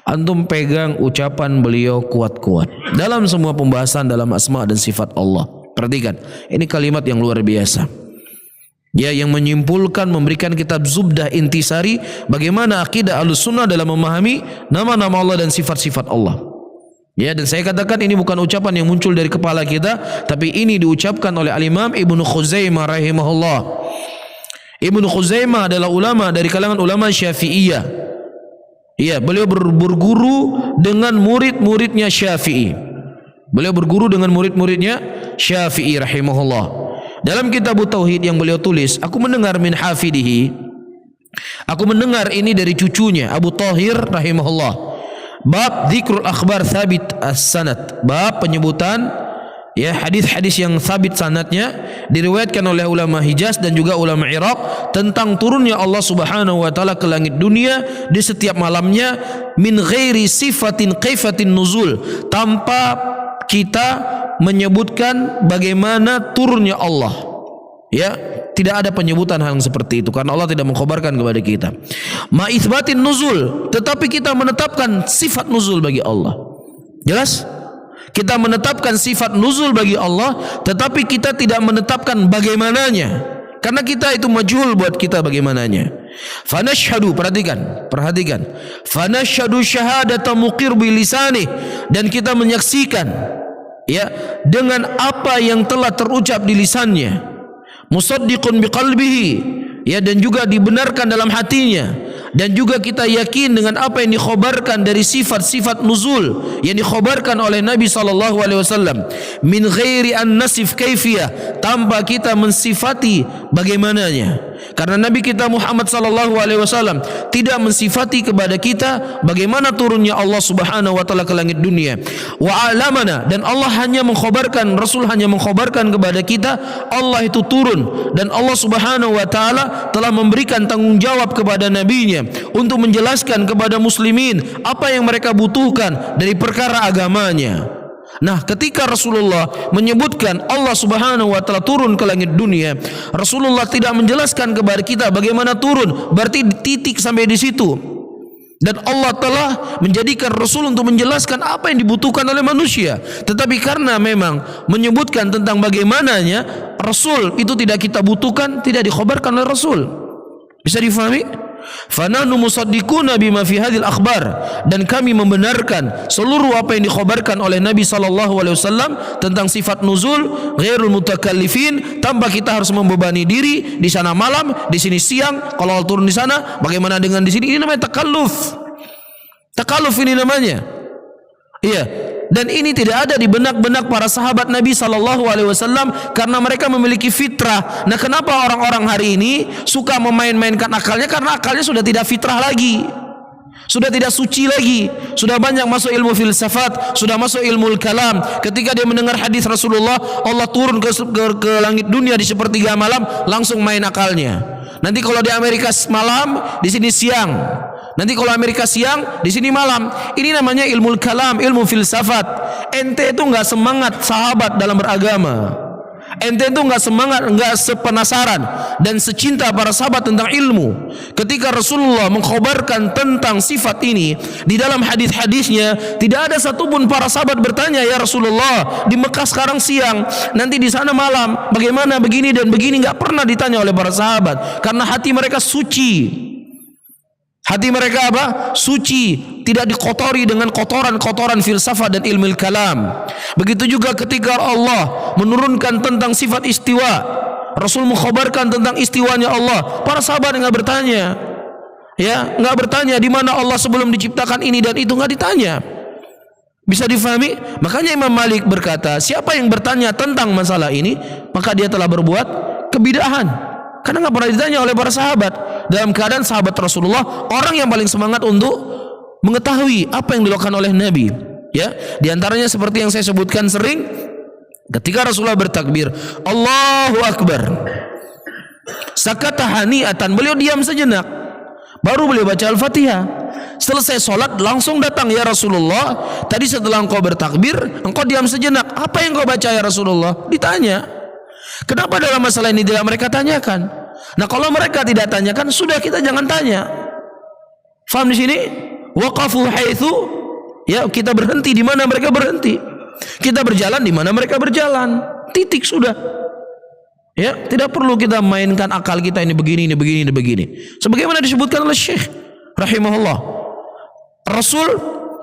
Antum pegang ucapan beliau kuat-kuat dalam semua pembahasan dalam asma dan sifat Allah. Perhatikan, ini kalimat yang luar biasa. Ya, yang menyimpulkan, memberikan kitab zubdah intisari bagaimana akidah Ahlussunnah dalam memahami nama-nama Allah dan sifat-sifat Allah. Ya, dan saya katakan ini bukan ucapan yang muncul dari kepala kita, tapi ini diucapkan oleh Al-Imam Ibnu Khuzaimah rahimahullah. Ibnu Khuzaimah adalah ulama dari kalangan ulama Syafi'iyah. Ya, beliau berguru dengan murid-muridnya Syafi'i. Beliau berguru dengan murid-muridnya Syafi'i rahimahullah. Dalam kitab Tauhid yang beliau tulis, aku mendengar min hafidihi, aku mendengar ini dari cucunya Abu Thahir rahimahullah. Bab dzikrul akhbar thabit as-sanad, bab penyebutan ya hadis-hadis yang sabit sanadnya diriwayatkan oleh ulama Hijaz dan juga ulama Iraq tentang turunnya Allah Subhanahu wa taala ke langit dunia di setiap malamnya min ghairi sifatin kaifatin nuzul, tanpa kita menyebutkan bagaimana turunnya Allah. Ya, tidak ada penyebutan hal yang seperti itu karena Allah tidak mengkhabarkan kepada kita. Ma itsbatin nuzul, tetapi kita menetapkan sifat nuzul bagi Allah. Jelas? Kita menetapkan sifat nuzul bagi Allah, tetapi kita tidak menetapkan bagaimananya. Karena kita itu majhul buat kita bagaimananya. Fanashhadu, perhatikan. Fanashhadu syahadata muqir bilisani, dan kita menyaksikan ya dengan apa yang telah terucap di lisannya, musaddiqun biqalbihi, ya, dan juga dibenarkan dalam hatinya, dan juga kita yakin dengan apa yang dikhabarkan dari sifat-sifat nuzul yang dikhabarkan oleh Nabi sallallahu alaihi wasallam min ghairi an nasif kaifiyah, tanpa kita mensifati bagaimananya. Karena Nabi kita Muhammad sallallahu alaihi wasallam tidak mensifati kepada kita bagaimana turunnya Allah Subhanahu wa taala ke langit dunia. Wa alamana, dan Allah hanya mengkhabarkan, Rasul hanya mengkhabarkan kepada kita Allah itu turun, dan Allah Subhanahu wa taala telah memberikan tanggung jawab kepada nabinya untuk menjelaskan kepada muslimin apa yang mereka butuhkan dari perkara agamanya. Nah, ketika Rasulullah menyebutkan Allah Subhanahu wa taala turun ke langit dunia, Rasulullah tidak menjelaskan kepada kita bagaimana turun, berarti titik sampai di situ. Dan Allah telah menjadikan Rasul untuk menjelaskan apa yang dibutuhkan oleh manusia. Tetapi karena memang menyebutkan tentang bagaimananya, Rasul itu tidak kita butuhkan, tidak dikhabarkan oleh Rasul. Bisa difahami? Fanahnu musaddiquna bima fi hadhil akhbar, dan kami membenarkan seluruh apa yang dikhabarkan oleh Nabi sallallahu alaihi wasallam tentang sifat nuzul ghairul mutakallifin, tanpa kita harus membebani diri di sana malam, di sini siang. Kalau turun di sana, bagaimana dengan di sini? Ini namanya takalluf. Takalluf ini namanya. Iya. Dan ini tidak ada di benak-benak para sahabat Nabi sallallahu alaihi wasallam karena mereka memiliki fitrah. Nah, kenapa orang-orang hari ini suka memain-mainkan akalnya? Karena akalnya sudah tidak fitrah lagi. Sudah tidak suci lagi. Sudah banyak masuk ilmu filsafat, sudah masuk ilmu kalam. Ketika dia mendengar hadis Rasulullah, Allah turun ke langit dunia di sepertiga malam, langsung main akalnya. Nanti kalau di Amerika malam, di sini siang. Nanti kalau Amerika siang, di sini malam. Ini namanya ilmu kalam, ilmu filsafat. Ente itu nggak semangat sahabat dalam beragama. Ente itu nggak semangat, nggak sepenasaran dan secinta para sahabat tentang ilmu. Ketika Rasulullah mengkhabarkan tentang sifat ini di dalam hadis-hadisnya, tidak ada satupun para sahabat bertanya, ya Rasulullah, di Mekah sekarang siang, nanti di sana malam, bagaimana begini dan begini? Nggak pernah ditanya oleh para sahabat karena hati mereka suci. Hati mereka apa? Suci, tidak dikotori dengan kotoran-kotoran filsafat dan ilmu kalam. Begitu juga ketika Allah menurunkan tentang sifat istiwa, Rasul mengkhabarkan tentang istiwanya Allah, para sahabat enggak bertanya. Ya, enggak bertanya di mana Allah sebelum diciptakan ini dan itu, enggak ditanya. Bisa difahami? Makanya Imam Malik berkata, siapa yang bertanya tentang masalah ini, maka dia telah berbuat kebidahan. Karena nggak pernah ditanya oleh para sahabat. Dalam keadaan sahabat Rasulullah orang yang paling semangat untuk mengetahui apa yang dilakukan oleh Nabi. Ya, di antaranya seperti yang saya sebutkan sering, ketika Rasulullah bertakbir, Allahu Akbar, sakata hani'atan, beliau diam sejenak, baru beliau baca Al-Fatihah. Selesai sholat langsung datang, ya Rasulullah, tadi setelah engkau bertakbir engkau diam sejenak, apa yang engkau baca ya Rasulullah? Ditanya. Kenapa dalam masalah ini tidak mereka tanyakan? Nah, kalau mereka tidak tanyakan, sudah kita jangan tanya. Faham di sini? waqafu haitsu, ya kita berhenti di mana mereka berhenti. Kita berjalan di mana mereka berjalan. Titik sudah. Ya, tidak perlu kita mainkan akal kita ini begini, ini begini, ini begini. Sebagaimana disebutkan oleh Syekh rahimahullah. Rasul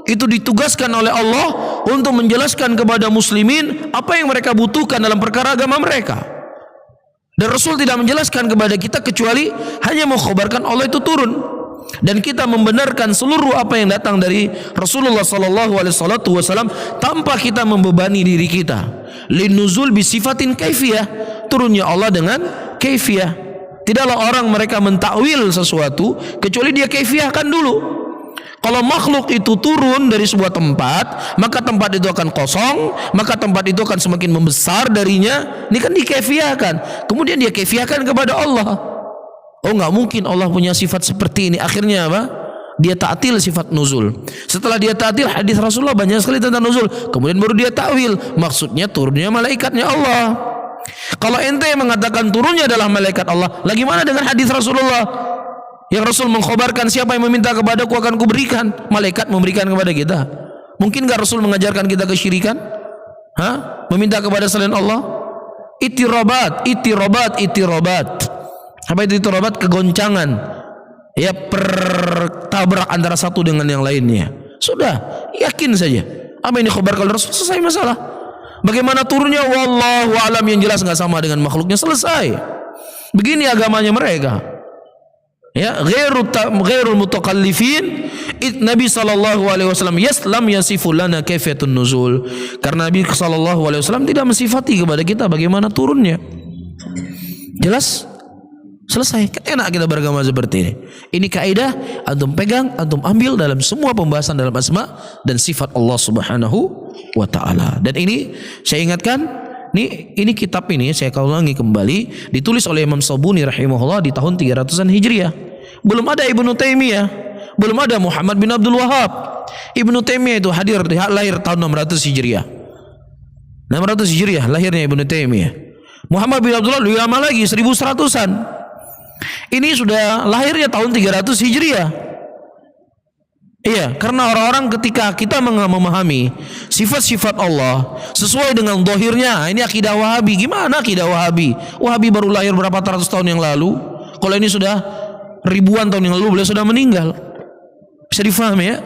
itu ditugaskan oleh Allah untuk menjelaskan kepada muslimin apa yang mereka butuhkan dalam perkara agama mereka. Dan Rasul tidak menjelaskan kepada kita kecuali hanya mengkhabarkan Allah itu turun. Dan kita membenarkan seluruh apa yang datang dari Rasulullah sallallahu alaihi wasallam tanpa kita membebani diri kita. Linuzul bisifatin kaifiyah, turunnya Allah dengan kaifiyah. Tidaklah orang mereka mentakwil sesuatu kecuali dia kaifiyahkan dulu. Kalau makhluk itu turun dari sebuah tempat, maka tempat itu akan kosong, maka tempat itu akan semakin membesar darinya. Ini kan dikaifiyahkan. Kemudian dia kaifiyahkan kepada Allah. Oh, nggak mungkin Allah punya sifat seperti ini. Akhirnya apa? Dia ta'til sifat nuzul. Setelah dia ta'til hadis Rasulullah banyak sekali tentang nuzul. Kemudian baru dia ta'wil. Maksudnya turunnya malaikatnya Allah. Kalau ente mengatakan turunnya adalah malaikat Allah, lagi mana dengan hadis Rasulullah yang Rasul mengkhabarkan siapa yang meminta kepadaku akan kuberikan. Malaikat memberikan kepada kita. Mungkin nggak Rasul mengajarkan kita kesyirikan? Meminta kepada selain Allah? Ittirobat. Apa itu ittirobat? Kegoncangan. Ya, pertabrak antara satu dengan yang lainnya. Sudah, yakin saja. Apa yang dikhabarkan oleh Rasul, selesai masalah. Bagaimana turunnya wallahu alam, yang jelas nggak sama dengan makhluknya, selesai. Begini agamanya mereka. Ya, ghairul mutakallifin. Nabi sallallahu alaihi wasallam lam yasifu lana kaifiyatun nuzul. Karena Nabi sallallahu alaihi wasallam tidak mensifati kepada kita bagaimana turunnya. Jelas? Selesai. Enak kita beragama seperti ini. Ini kaidah antum pegang, antum ambil dalam semua pembahasan dalam asma dan sifat Allah Subhanahu wa taala. Dan ini saya ingatkan, ini kitab ini saya ulangi kembali, ditulis oleh Imam Sabuni rahimahullah di tahun 300-an Hijriah. Belum ada Ibnu Taimiyah, belum ada Muhammad bin Abdul Wahhab. Ibnu Taimiyah itu lahir tahun 600 Hijriah. 600 Hijriah lahirnya Ibnu Taimiyah. Muhammad bin Abdullah lebih lama lagi, 1100-an. Ini sudah lahirnya tahun 300 Hijriah. Iya, karena orang-orang ketika kita memahami sifat-sifat Allah sesuai dengan zahirnya, ini akidah Wahabi. Gimana akidah Wahabi? Wahabi baru lahir berapa ratus tahun yang lalu. Kalau ini sudah ribuan tahun yang lalu, beliau sudah meninggal. Bisa difahami ya?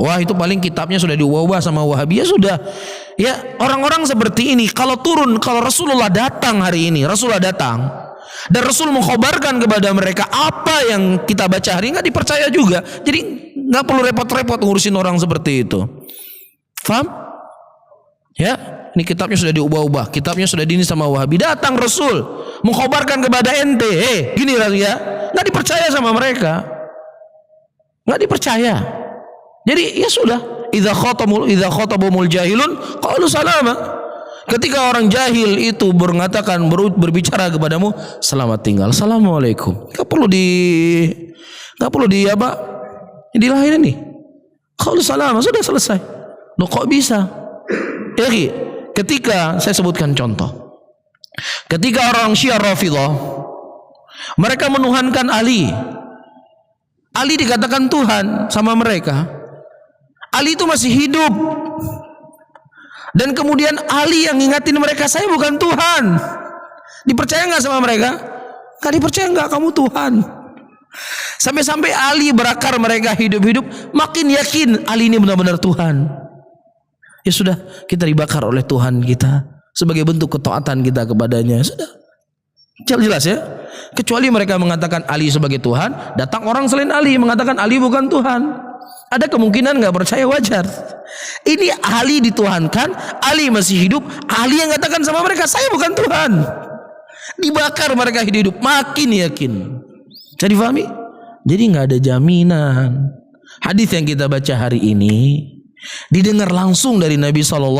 Wah, itu paling kitabnya sudah diubah sama Wahabi. Ya sudah. Ya, orang-orang seperti ini kalau turun, kalau Rasulullah datang hari ini, Rasulullah datang dan Rasul mengkhabarkan kepada mereka apa yang kita baca hari ini, nggak dipercaya juga. Jadi nggak perlu repot-repot ngurusin orang seperti itu. Faham? Ya, ini kitabnya sudah diubah-ubah, kitabnya sudah dini sama Wahabi. Datang Rasul mengkhabarkan kepada ente, gini ya, nggak dipercaya sama mereka, nggak dipercaya. Jadi ya sudah, idza khatabumul jahilun qalu salama. Ketika orang jahil itu berbicara kepadamu, selamat tinggal, assalamualaikum. Gak perlu di apa? Dilahirin nih. Qalu salama, sudah selesai. Loh, kok bisa? Ya, ketika saya sebutkan contoh. Ketika orang Syiah Rafidhah mereka menuhankan Ali. Ali dikatakan Tuhan sama mereka. Ali itu masih hidup. Dan kemudian Ali yang ngingatin mereka, saya bukan Tuhan. Dipercaya nggak sama mereka? Nggak dipercaya, nggak, kamu Tuhan. Sampai-sampai Ali berakar mereka hidup-hidup, makin yakin Ali ini benar-benar Tuhan. Ya sudah, kita dibakar oleh Tuhan kita sebagai bentuk ketaatan kita kepadanya. Sudah, jelas ya. Kecuali mereka mengatakan Ali sebagai Tuhan, datang orang selain Ali mengatakan Ali bukan Tuhan. Ada kemungkinan nggak percaya, wajar. Ini Ali dituhankan, Ali masih hidup, Ali yang katakan sama mereka, saya bukan Tuhan. Dibakar mereka hidup, makin yakin. Jadi difahami? Jadi nggak ada jaminan. Hadis yang kita baca hari ini didengar langsung dari Nabi SAW,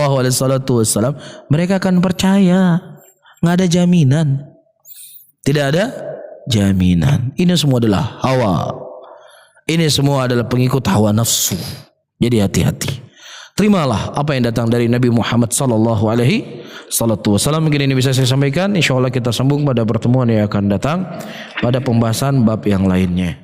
mereka akan percaya. Nggak ada jaminan. Tidak ada jaminan. Ini semua adalah hawa. Ini semua adalah pengikut hawa nafsu. Jadi hati-hati. Terimalah apa yang datang dari Nabi Muhammad sallallahu alaihi wasallam. Mungkin ini bisa saya sampaikan. Insyaallah kita sambung pada pertemuan yang akan datang pada pembahasan bab yang lainnya.